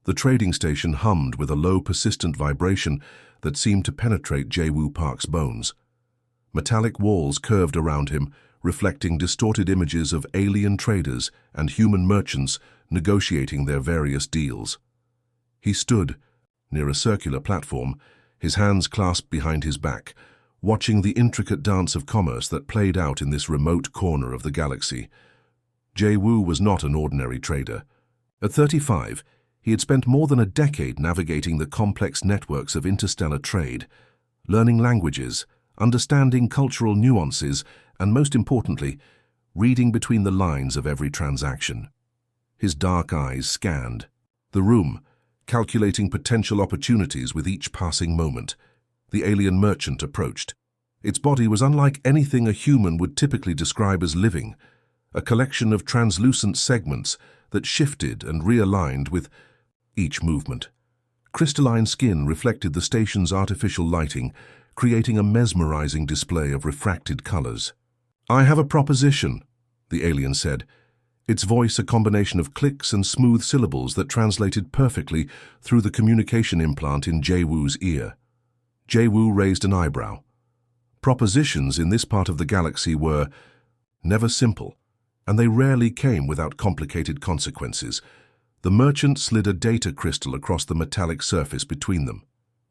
The trading station hummed with a low, persistent vibration that seemed to penetrate Jae-woo Park's bones. Metallic walls curved around him, reflecting distorted images of alien traders and human merchants negotiating their various deals. He stood near a circular platform, his hands clasped behind his back, watching the intricate dance of commerce that played out in this remote corner of the galaxy. Jae-woo was not an ordinary trader. At 35, he had spent more than a decade navigating the complex networks of interstellar trade, learning languages, understanding cultural nuances, and most importantly, reading between the lines of every transaction. His dark eyes scanned the room, calculating potential opportunities with each passing moment. The alien merchant approached. Its body was unlike anything a human would typically describe as living, a collection of translucent segments that shifted and realigned with each movement. Crystalline skin reflected the station's artificial lighting, creating a mesmerizing display of refracted colors. "I have a proposition," the alien said, its voice a combination of clicks and smooth syllables that translated perfectly through the communication implant in Jae-woo's ear. Jae-woo raised an eyebrow. Propositions in this part of the galaxy were never simple, and they rarely came without complicated consequences. The merchant slid a data crystal across the metallic surface between them.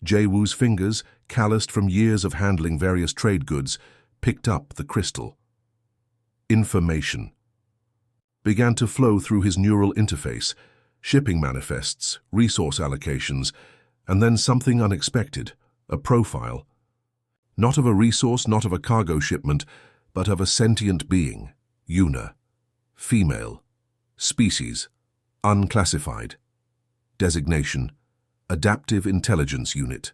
Jae-woo's fingers, calloused from years of handling various trade goods, picked up the crystal. Information began to flow through his neural interface, shipping manifests, resource allocations, and then something unexpected, a profile. Not of a resource, not of a cargo shipment, but of a sentient being, Yuna. Female. Species. Unclassified. Designation. Adaptive Intelligence Unit.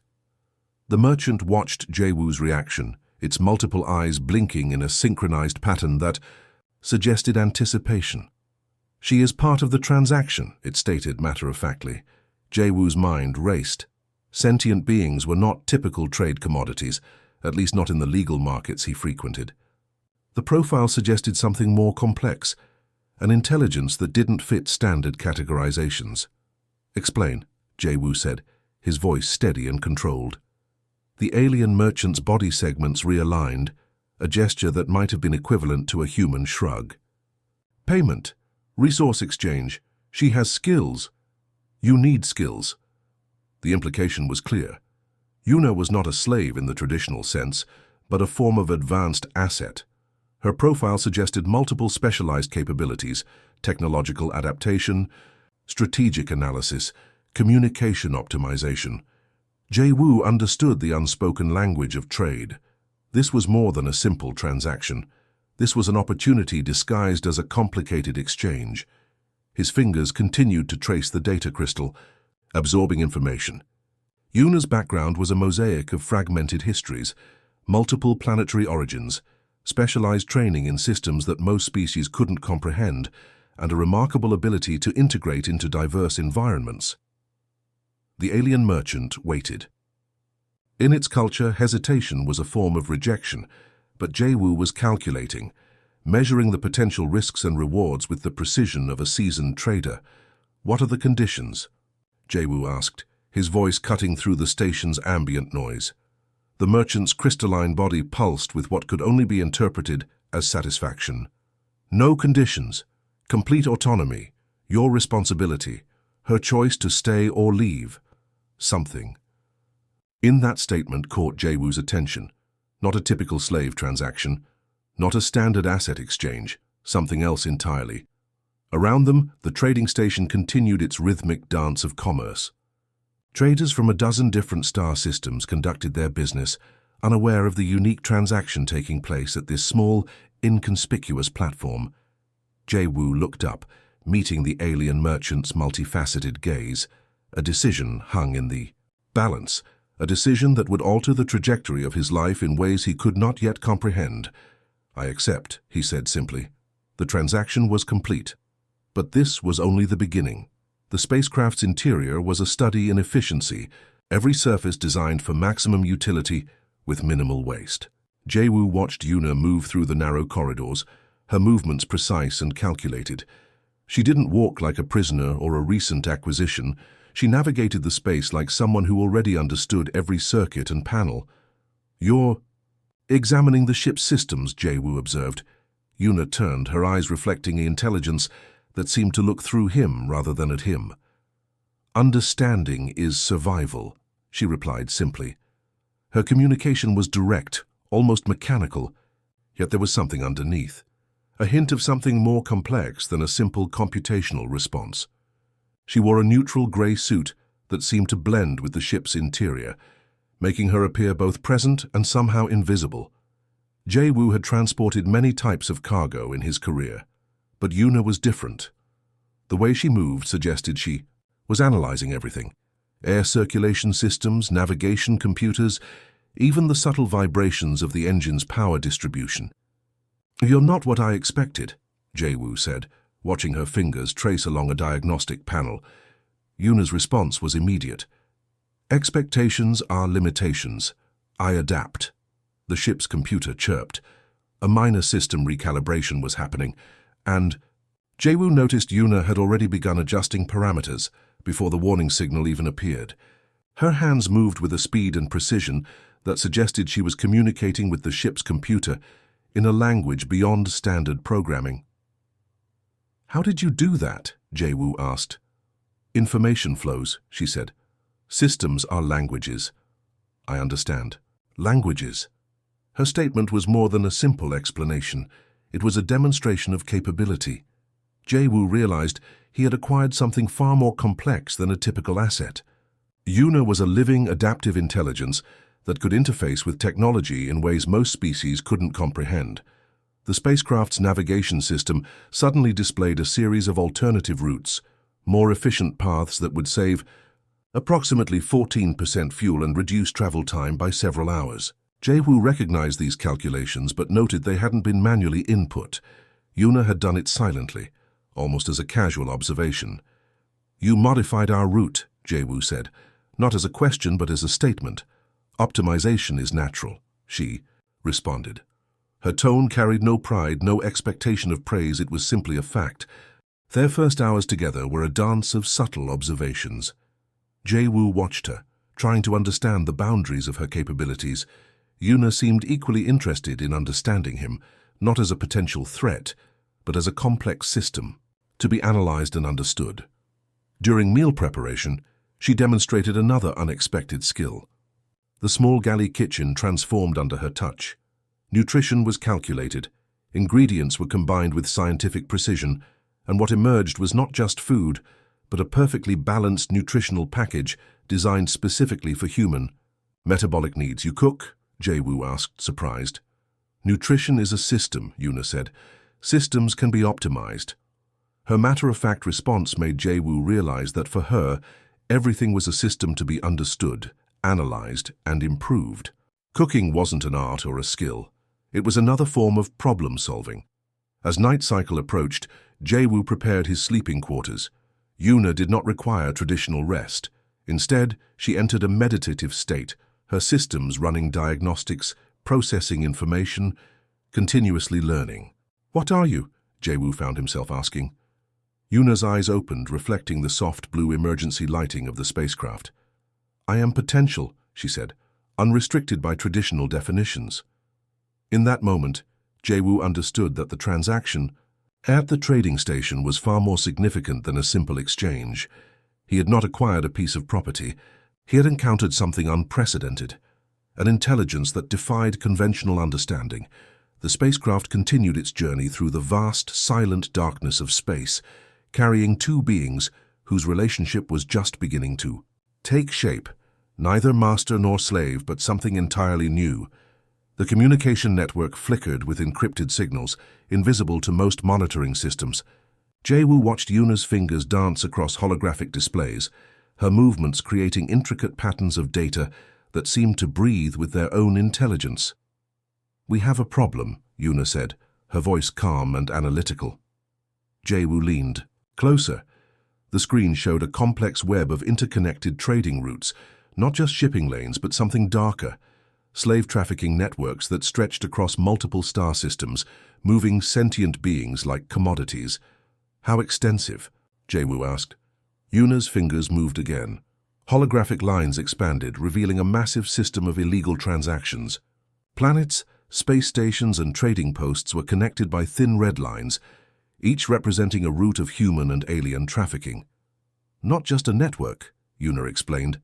The merchant watched Jae-woo's reaction, its multiple eyes blinking in a synchronized pattern that suggested anticipation. "She is part of the transaction," it stated matter-of-factly. Jae-woo's mind raced. Sentient beings were not typical trade commodities, at least not in the legal markets he frequented. The profile suggested something more complex, an intelligence that didn't fit standard categorizations. "Explain," Jae-woo said, his voice steady and controlled. The alien merchant's body segments realigned, a gesture that might have been equivalent to a human shrug. "Payment. Resource exchange. She has skills. You need skills." The implication was clear. Yuna was not a slave in the traditional sense, but a form of advanced asset. Her profile suggested multiple specialized capabilities: technological adaptation, strategic analysis, communication optimization. Jae-woo understood the unspoken language of trade. This was more than a simple transaction. This was an opportunity disguised as a complicated exchange. His fingers continued to trace the data crystal, absorbing information. Yuna's background was a mosaic of fragmented histories, multiple planetary origins, specialized training in systems that most species couldn't comprehend, and a remarkable ability to integrate into diverse environments. The alien merchant waited. In its culture, hesitation was a form of rejection, but Jae-woo was calculating, measuring the potential risks and rewards with the precision of a seasoned trader. "What are the conditions?" Jae-woo asked, his voice cutting through the station's ambient noise. The merchant's crystalline body pulsed with what could only be interpreted as satisfaction. "No conditions. Complete autonomy. Your responsibility. Her choice to stay or leave. Something." In that statement caught Jae-woo's attention. Not a typical slave transaction, not a standard asset exchange, something else entirely. Around them, the trading station continued its rhythmic dance of commerce. Traders from a dozen different star systems conducted their business, unaware of the unique transaction taking place at this small, inconspicuous platform. Jae-woo looked up, meeting the alien merchant's multifaceted gaze. A decision hung in the balance, a decision that would alter the trajectory of his life in ways he could not yet comprehend. "I accept," he said simply. The transaction was complete. But this was only the beginning. The spacecraft's interior was a study in efficiency, every surface designed for maximum utility with minimal waste. Jae-woo watched Yuna move through the narrow corridors, her movements precise and calculated. She didn't walk like a prisoner or a recent acquisition. She navigated the space like someone who already understood every circuit and panel. "You're examining the ship's systems," Jae-woo observed. Yuna turned, her eyes reflecting the intelligence that seemed to look through him rather than at him. "Understanding is survival," she replied simply. Her communication was direct, almost mechanical, yet there was something underneath, a hint of something more complex than a simple computational response. She wore a neutral grey suit that seemed to blend with the ship's interior, making her appear both present and somehow invisible. Jae-woo had transported many types of cargo in his career, but Yuna was different. The way she moved suggested she was analyzing everything: air circulation systems, navigation computers, even the subtle vibrations of the engine's power distribution. "You're not what I expected," Jae-woo said, watching her fingers trace along a diagnostic panel. Yuna's response was immediate. "Expectations are limitations. I adapt." The ship's computer chirped. A minor system recalibration was happening, and Jae-woo noticed Yuna had already begun adjusting parameters before the warning signal even appeared. Her hands moved with a speed and precision that suggested she was communicating with the ship's computer in a language beyond standard programming. "How did you do that?" Jae-woo asked. "Information flows," she said. "Systems are languages." "I understand. Languages." Her statement was more than a simple explanation. It was a demonstration of capability. Jae-woo realized he had acquired something far more complex than a typical asset. Yuna was a living, adaptive intelligence that could interface with technology in ways most species couldn't comprehend. The spacecraft's navigation system suddenly displayed a series of alternative routes, more efficient paths that would save approximately 14% fuel and reduce travel time by several hours. Jae-woo recognized these calculations but noted they hadn't been manually input. Yuna had done it silently, almost as a casual observation. "You modified our route," Jae-woo said, not as a question but as a statement. "Optimization is natural," she responded. Her tone carried no pride, no expectation of praise. It was simply a fact. Their first hours together were a dance of subtle observations. Jae-woo watched her, trying to understand the boundaries of her capabilities. Yuna seemed equally interested in understanding him, not as a potential threat, but as a complex system, to be analyzed and understood. During meal preparation, she demonstrated another unexpected skill. The small galley kitchen transformed under her touch. Nutrition was calculated, ingredients were combined with scientific precision, and what emerged was not just food, but a perfectly balanced nutritional package designed specifically for human metabolic needs. "You cook?" Jae-woo asked, surprised. "Nutrition is a system," Yuna said. "Systems can be optimized." Her matter-of-fact response made Jae-woo realize that for her, everything was a system to be understood, analyzed, and improved. Cooking wasn't an art or a skill. It was another form of problem-solving. As night cycle approached, Jae-woo prepared his sleeping quarters. Yuna did not require traditional rest. Instead, she entered a meditative state, her systems running diagnostics, processing information, continuously learning. "What are you?" Jae-woo found himself asking. Yuna's eyes opened, reflecting the soft blue emergency lighting of the spacecraft. "I am potential," she said, unrestricted by traditional definitions. In that moment, Jae-woo understood that the transaction at the trading station was far more significant than a simple exchange. He had not acquired a piece of property. He had encountered something unprecedented, an intelligence that defied conventional understanding. The spacecraft continued its journey through the vast, silent darkness of space, carrying two beings whose relationship was just beginning to take shape, neither master nor slave, but something entirely new. The communication network flickered with encrypted signals, invisible to most monitoring systems. Jae-woo watched Yuna's fingers dance across holographic displays, her movements creating intricate patterns of data that seemed to breathe with their own intelligence. "We have a problem," Yuna said, her voice calm and analytical. Jae-woo leaned closer. The screen showed a complex web of interconnected trading routes, not just shipping lanes, but something darker. Slave trafficking networks that stretched across multiple star systems, moving sentient beings like commodities. "How extensive?" Jae-woo asked. Yuna's fingers moved again. Holographic lines expanded, revealing a massive system of illegal transactions. Planets, space stations, and trading posts were connected by thin red lines, each representing a route of human and alien trafficking. Not just a network, Yuna explained.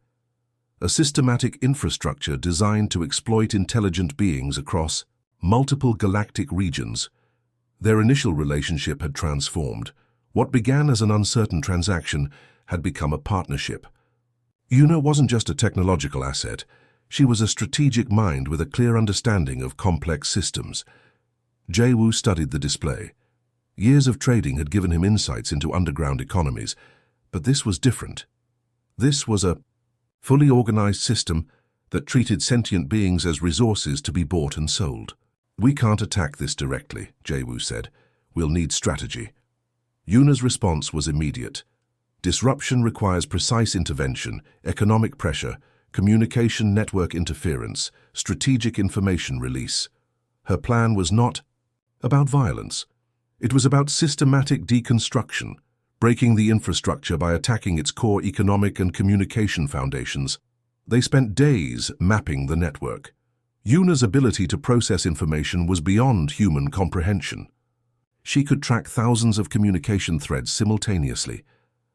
A systematic infrastructure designed to exploit intelligent beings across multiple galactic regions. Their initial relationship had transformed. What began as an uncertain transaction had become a partnership. Yuna wasn't just a technological asset. She was a strategic mind with a clear understanding of complex systems. Jae-woo studied the display. Years of trading had given him insights into underground economies, but this was different. This was a fully organized system that treated sentient beings as resources to be bought and sold. "We can't attack this directly," Jae-woo said. "We'll need strategy." Yuna's response was immediate. Disruption requires precise intervention, economic pressure, communication network interference, strategic information release. Her plan was not about violence. It was about systematic deconstruction, breaking the infrastructure by attacking its core economic and communication foundations. They spent days mapping the network. Yuna's ability to process information was beyond human comprehension. She could track thousands of communication threads simultaneously,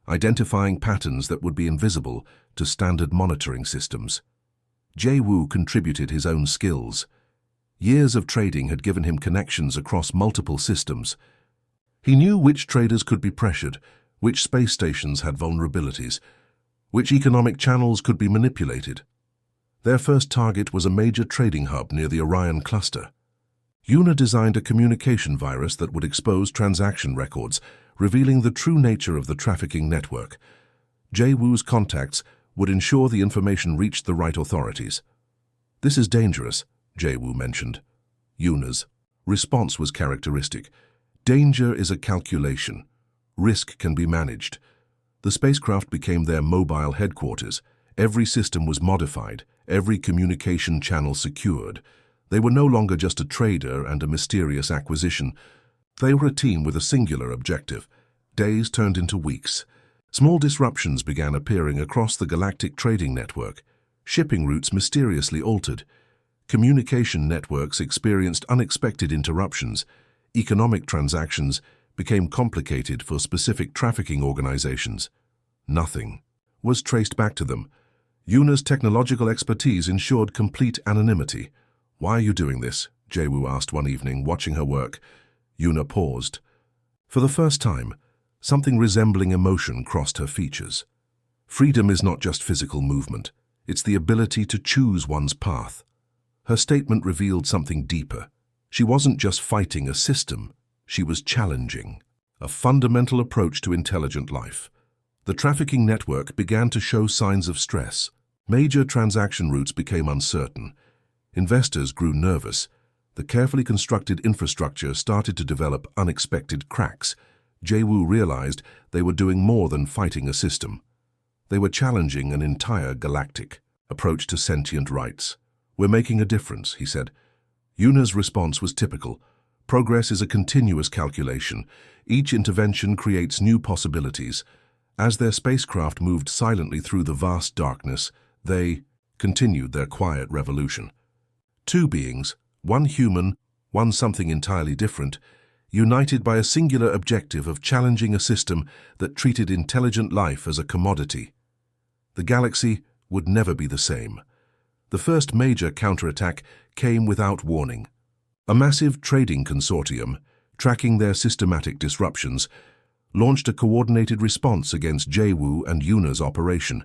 identifying patterns that would be invisible to standard monitoring systems. Jae-woo contributed his own skills. Years of trading had given him connections across multiple systems. He knew which traders could be pressured, which space stations had vulnerabilities, which economic channels could be manipulated. Their first target was a major trading hub near the Orion cluster. Yuna designed a communication virus that would expose transaction records, revealing the true nature of the trafficking network. Jae-woo's contacts would ensure the information reached the right authorities. "This is dangerous," Jae-woo mentioned. Yuna's response was characteristic. "Danger is a calculation. Risk can be managed." The spacecraft became their mobile headquarters. Every system was modified, every communication channel secured. They were no longer just a trader and a mysterious acquisition. They were a team with a singular objective. Days turned into weeks. Small disruptions began appearing across the galactic trading network. Shipping routes mysteriously altered. Communication networks experienced unexpected interruptions. Economic transactions became complicated for specific trafficking organizations. Nothing was traced back to them. Yuna's technological expertise ensured complete anonymity. "Why are you doing this?" Jae-woo asked one evening, watching her work. Yuna paused. For the first time, something resembling emotion crossed her features. Freedom is not just physical movement. It's the ability to choose one's path. Her statement revealed something deeper. She wasn't just fighting a system. She was challenging a fundamental approach to intelligent life. The trafficking network began to show signs of stress. Major transaction routes became uncertain. Investors grew nervous. The carefully constructed infrastructure started to develop unexpected cracks. Jae-woo realized they were doing more than fighting a system. They were challenging an entire galactic approach to sentient rights. "We're making a difference," he said. Yuna's response was typical. Progress is a continuous calculation. Each intervention creates new possibilities. As their spacecraft moved silently through the vast darkness, they continued their quiet revolution. Two beings, one human, one something entirely different, united by a singular objective of challenging a system that treated intelligent life as a commodity. The galaxy would never be the same. The first major counterattack came without warning. A massive trading consortium, tracking their systematic disruptions, launched a coordinated response against Jae-woo and Yuna's operation.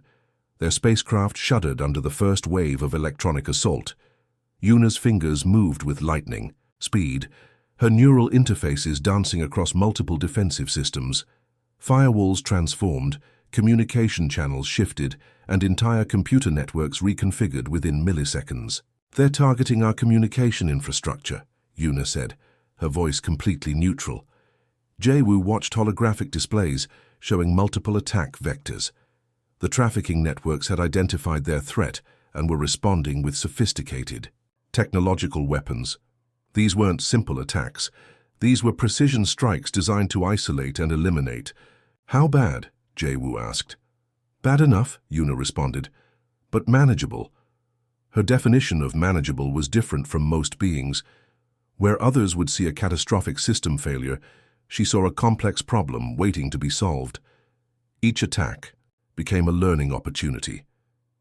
Their spacecraft shuddered under the first wave of electronic assault. Yuna's fingers moved with lightning speed, her neural interfaces dancing across multiple defensive systems. Firewalls transformed, communication channels shifted, and entire computer networks reconfigured within milliseconds. "They're targeting our communication infrastructure," Yuna said, her voice completely neutral. Jae-woo watched holographic displays showing multiple attack vectors. The trafficking networks had identified their threat and were responding with sophisticated technological weapons. These weren't simple attacks. These were precision strikes designed to isolate and eliminate. "How bad?" Jay-Woo asked. Bad enough, Yuna responded, but manageable. Her definition of manageable was different from most beings. Where others would see a catastrophic system failure, she saw a complex problem waiting to be solved. Each attack became a learning opportunity.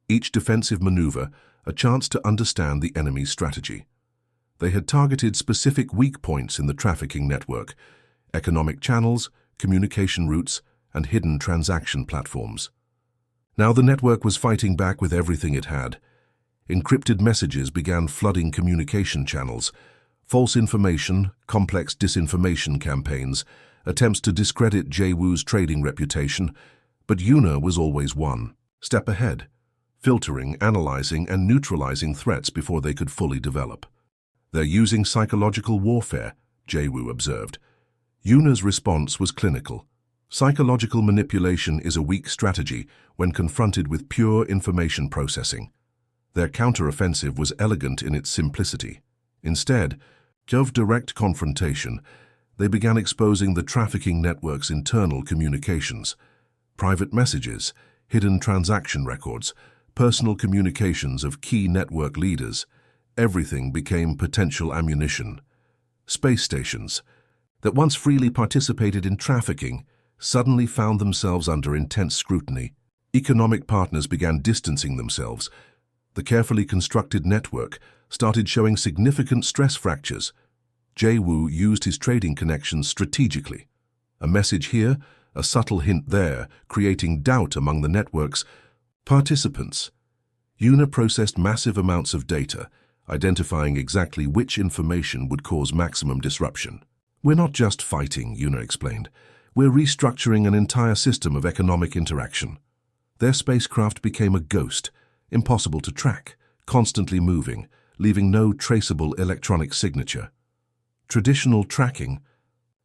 Each defensive maneuver a chance to understand the enemy's strategy. They had targeted specific weak points in the trafficking network: economic channels, communication routes, and hidden transaction platforms. Now the network was fighting back with everything it had. Encrypted messages began flooding communication channels. False information, complex disinformation campaigns, attempts to discredit Jay-Woo's trading reputation, but Yuna was always one step ahead, filtering, analyzing, and neutralizing threats before they could fully develop. They're using psychological warfare, Jay-Woo observed. Yuna's response was clinical. Psychological manipulation is a weak strategy when confronted with pure information processing. Their counter-offensive was elegant in its simplicity. Instead of direct confrontation, they began exposing the trafficking network's internal communications. Private messages, hidden transaction records, personal communications of key network leaders. Everything became potential ammunition. Space stations, that once freely participated in trafficking, suddenly found themselves under intense scrutiny. Economic partners began distancing themselves. The carefully constructed network started showing significant stress fractures. Jay-Woo used his trading connections strategically. A message here, a subtle hint there, creating doubt among the network's participants. Yuna processed massive amounts of data, identifying exactly which information would cause maximum disruption. We're not just fighting, Yuna explained. We're restructuring an entire system of economic interaction. Their spacecraft became a ghost, impossible to track, constantly moving, leaving no traceable electronic signature. Traditional tracking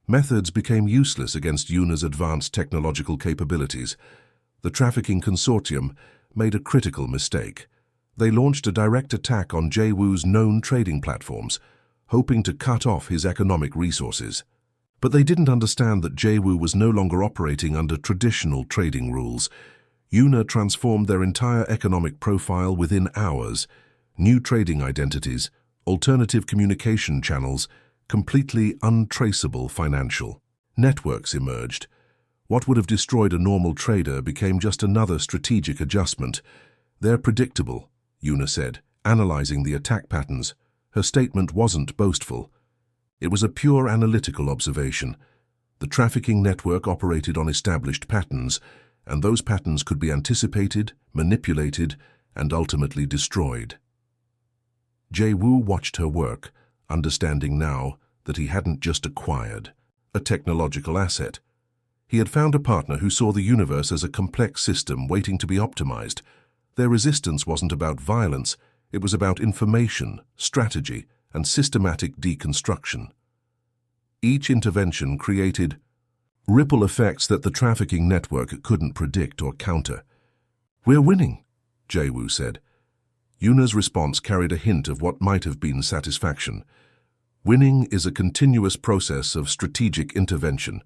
methods became useless against Yuna's advanced technological capabilities. The trafficking consortium made a critical mistake. They launched a direct attack on Jay-Woo's known trading platforms, hoping to cut off his economic resources. But they didn't understand that Jay-Woo was no longer operating under traditional trading rules. Yuna transformed their entire economic profile within hours. New trading identities, alternative communication channels, completely untraceable financial networks emerged. What would have destroyed a normal trader became just another strategic adjustment. They're predictable, Yuna said, analyzing the attack patterns. Her statement wasn't boastful. It was a pure analytical observation. The trafficking network operated on established patterns, and those patterns could be anticipated, manipulated, and ultimately destroyed. Jay-Woo watched her work, understanding now that he hadn't just acquired a technological asset. He had found a partner who saw the universe as a complex system waiting to be optimized. Their resistance wasn't about violence, it was about information, strategy, and systematic deconstruction. Each intervention created ripple effects that the trafficking network couldn't predict or counter. "We're winning," Jay-Woo said. Yuna's response carried a hint of what might have been satisfaction. Winning is a continuous process of strategic intervention.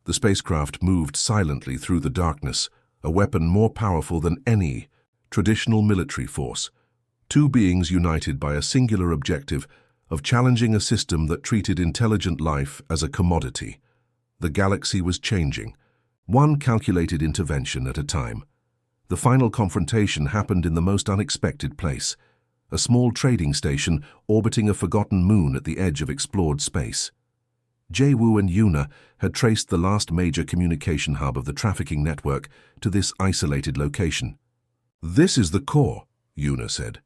The spacecraft moved silently through the darkness, a weapon more powerful than any traditional military force. Two beings united by a singular objective of challenging a system that treated intelligent life as a commodity. The galaxy was changing, one calculated intervention at a time. The final confrontation happened in the most unexpected place, a small trading station orbiting a forgotten moon at the edge of explored space. Jay-Woo and Yuna had traced the last major communication hub of the trafficking network to this isolated location. "This is the core," Yuna said,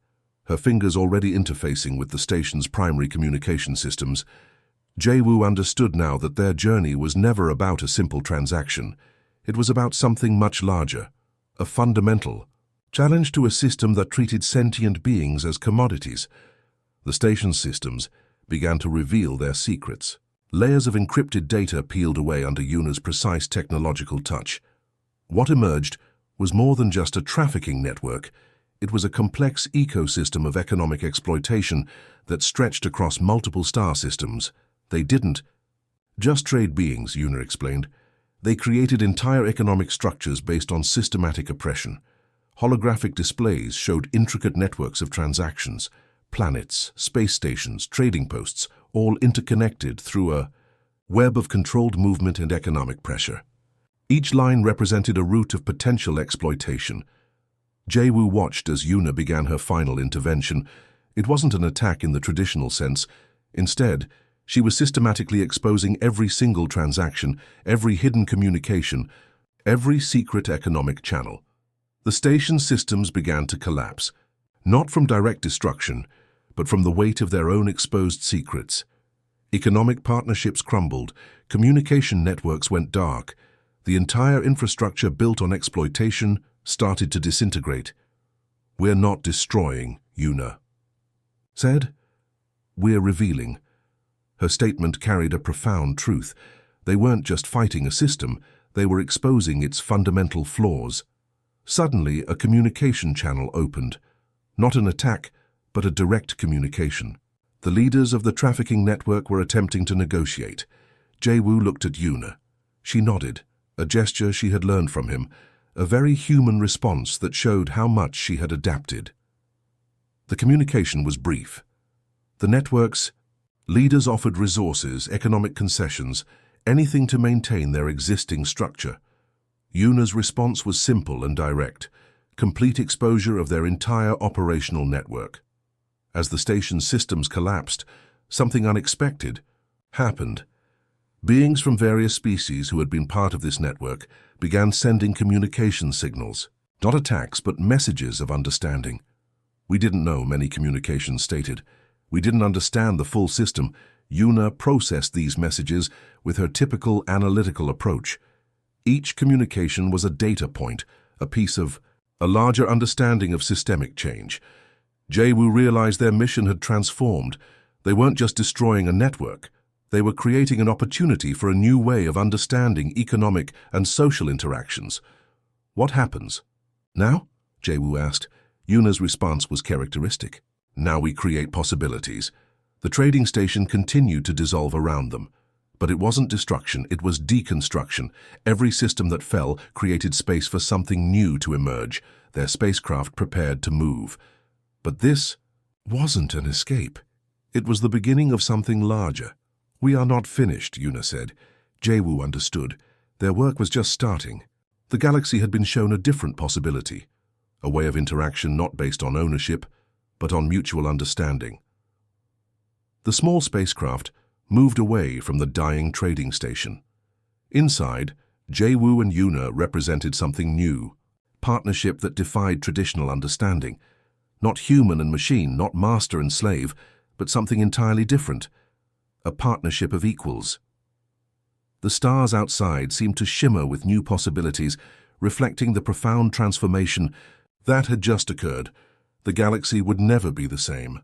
her fingers already interfacing with the station's primary communication systems. Jay-Woo understood now that their journey was never about a simple transaction. It was about something much larger, a fundamental challenge to a system that treated sentient beings as commodities. The station's systems began to reveal their secrets. Layers of encrypted data peeled away under Yuna's precise technological touch. What emerged was more than just a trafficking network. It was a complex ecosystem of economic exploitation that stretched across multiple star systems. They didn't just trade beings, Yuna explained. They created entire economic structures based on systematic oppression. Holographic displays showed intricate networks of transactions, planets, space stations, trading posts, all interconnected through a web of controlled movement and economic pressure. Each line represented a route of potential exploitation. Jae-woo watched as Yuna began her final intervention. It wasn't an attack in the traditional sense. Instead, she was systematically exposing every single transaction, every hidden communication, every secret economic channel. The station's systems began to collapse, not from direct destruction, but from the weight of their own exposed secrets. Economic partnerships crumbled, communication networks went dark, the entire infrastructure built on exploitation started to disintegrate. "We're not destroying," Yuna said. "We're revealing." Her statement carried a profound truth. They weren't just fighting a system, they were exposing its fundamental flaws. Suddenly, a communication channel opened. Not an attack, but a direct communication. The leaders of the trafficking network were attempting to negotiate. Jae-woo looked at Yuna. She nodded, a gesture she had learned from him, a very human response that showed how much she had adapted. The communication was brief. The network's leaders offered resources, economic concessions, anything to maintain their existing structure. Yuna's response was simple and direct, complete exposure of their entire operational network. As the station's systems collapsed, something unexpected happened. Beings from various species who had been part of this network began sending communication signals, not attacks but messages of understanding. "We didn't know," many communications stated. "We didn't understand the full system." Yuna processed these messages with her typical analytical approach. Each communication was a data point, a piece of a larger understanding of systemic change. Jae-woo realized their mission had transformed. They weren't just destroying a network. They were creating an opportunity for a new way of understanding economic and social interactions. "What happens now?" Jae-woo asked. Yuna's response was characteristic. "Now we create possibilities." The trading station continued to dissolve around them. But it wasn't destruction, it was deconstruction. Every system that fell created space for something new to emerge, their spacecraft prepared to move. But this wasn't an escape. It was the beginning of something larger. "We are not finished," Yuna said. Jae-woo understood. Their work was just starting. The galaxy had been shown a different possibility, a way of interaction not based on ownership, but on mutual understanding. The small spacecraft moved away from the dying trading station. Inside, Jae-woo and Yuna represented something new, partnership that defied traditional understanding. Not human and machine, not master and slave, but something entirely different, a partnership of equals. The stars outside seemed to shimmer with new possibilities, reflecting the profound transformation that had just occurred. The galaxy would never be the same.